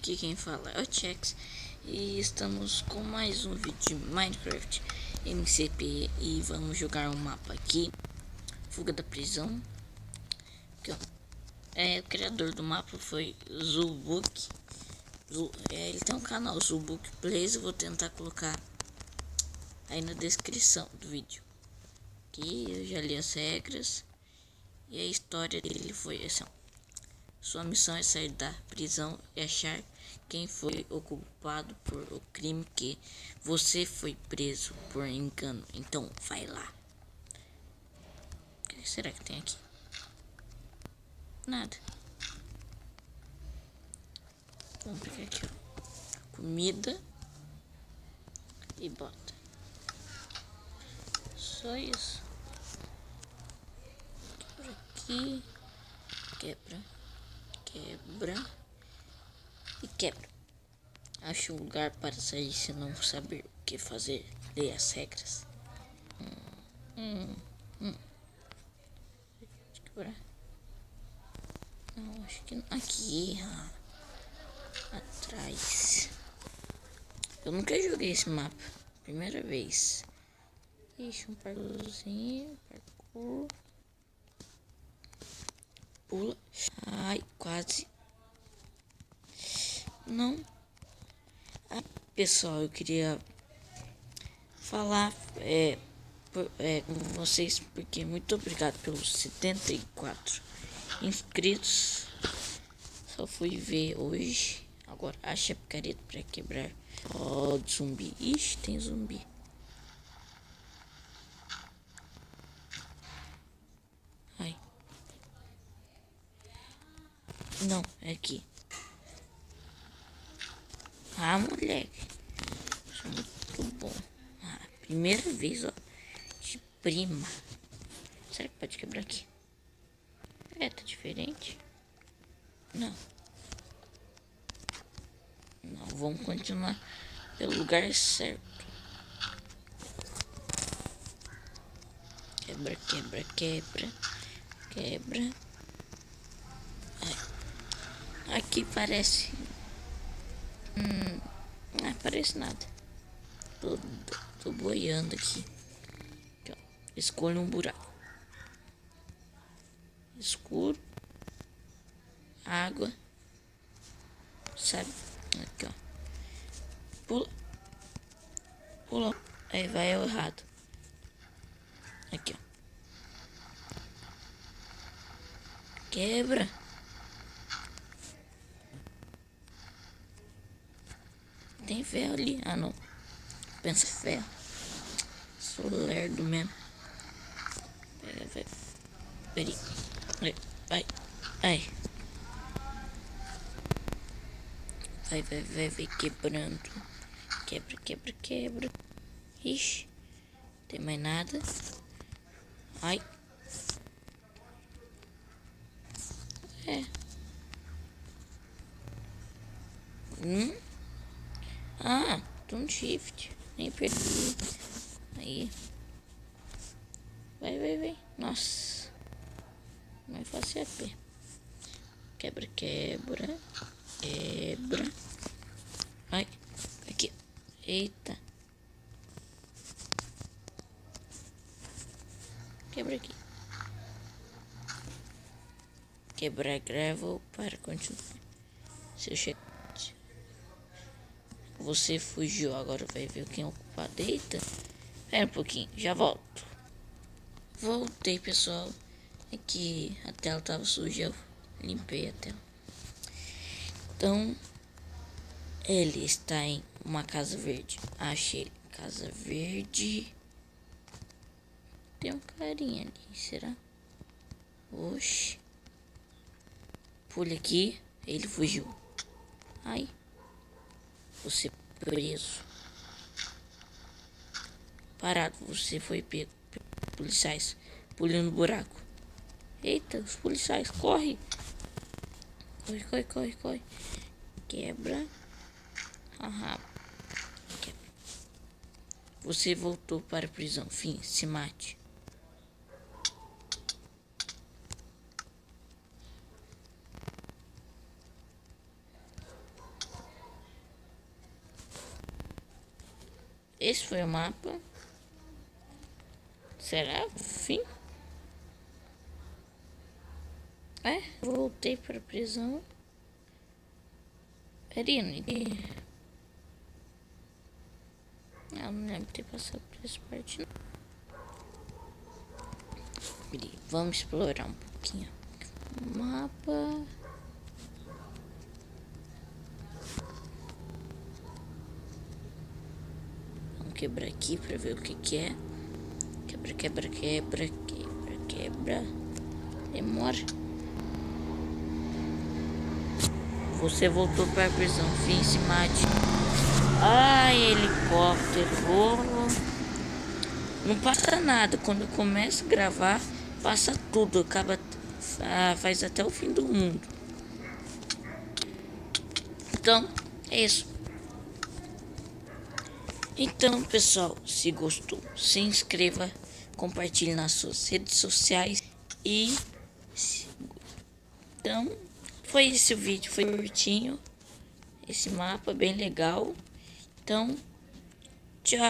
aqui quem fala é o Chex e estamos com mais um vídeo de Minecraft MCP e vamos jogar um mapa aqui, Fuga da Prisão. Aqui, ó. O criador do mapa foi Zulbook. Ele tem um canal Zulbook Plays, eu vou tentar colocar aí na descrição do vídeo. Aqui eu já li as regras e a história dele foi essa. Sua missão é sair da prisão e achar quem foi o culpado por o crime que você foi preso por engano. Então, vai lá. O que será que tem aqui? Nada. Vamos pegar aqui, ó. Comida. E bota. Só isso. Quebra aqui. Quebra. Quebra. E quebra. Ache um lugar para sair se não saber o que fazer. Leia as regras. Quebrar. Não, acho que não. Aqui, ó. Atrás. Eu nunca joguei esse mapa. Primeira vez. Ixi, um parkourzinho. Parkour. Pula. Ai, quase. Não. Pessoal, eu queria falar com vocês, porque muito obrigado pelos 74 inscritos. Só fui ver hoje. Agora acha picareta pra quebrar. Ó, zumbi. Ixi, tem zumbi. Ai. Não, é aqui. Ah, moleque. Isso é muito bom. Primeira vez, ó. De prima. Será que pode quebrar aqui? Tá diferente. Não. Não, vamos continuar pelo lugar certo. Quebra, quebra, quebra. Quebra. Ai. Aqui parece... não parece nada. Tô boiando aqui. Escolha um buraco. Escuro. Água. Sabe? Aqui, ó. Pula. Pula. Aí vai errado. Aqui, ó. Quebra. Tem ferro ali. Ah, não. Pensa ferro. Sou lerdo mesmo. Pega, vai. Peraí. Vai. Ai. Vai quebrando. Quebra, quebra, quebra. Ixi. Tem mais nada. Ai. Ah, tô no shift. Nem perdi. Aí. Vai. Nossa. Mais fácil é pé. Quebra, quebra. Quebra. Ai. Aqui. Eita. Quebra aqui. Quebrar gravel para continuar. Se eu chegar. Você fugiu, agora vai ver quem é o culpado. Eita. Espera um pouquinho, já volto. Voltei, pessoal. Aqui a tela tava suja, eu limpei a tela. Então, ele está em uma casa verde. Achei casa verde. Tem um carinha ali, será? Oxi. Pule aqui, ele fugiu. Ai. Você preso. Parado, você foi pego. Policiais, pule no buraco. Eita, os policiais, corre. Corre. Quebra. Aham. Quebra. Você voltou para a prisão. Fim, se mate. esse foi o mapa. Será? Fim? Voltei para a prisão. Irene. Eu não lembro de ter passado por essa parte, não. Vamos explorar um pouquinho o mapa. Vamos quebrar aqui para ver o que é. Quebra. Demora. Você voltou para a prisão. Fim, se mate. Ai, helicóptero. Não passa nada. Quando começa a gravar, passa tudo. Acaba. Faz até o fim do mundo. Então, é isso. Então, pessoal, se gostou, se inscreva, compartilhe nas suas redes sociais e... Então, foi esse o vídeo, foi curtinho, esse mapa bem legal. Então, tchau!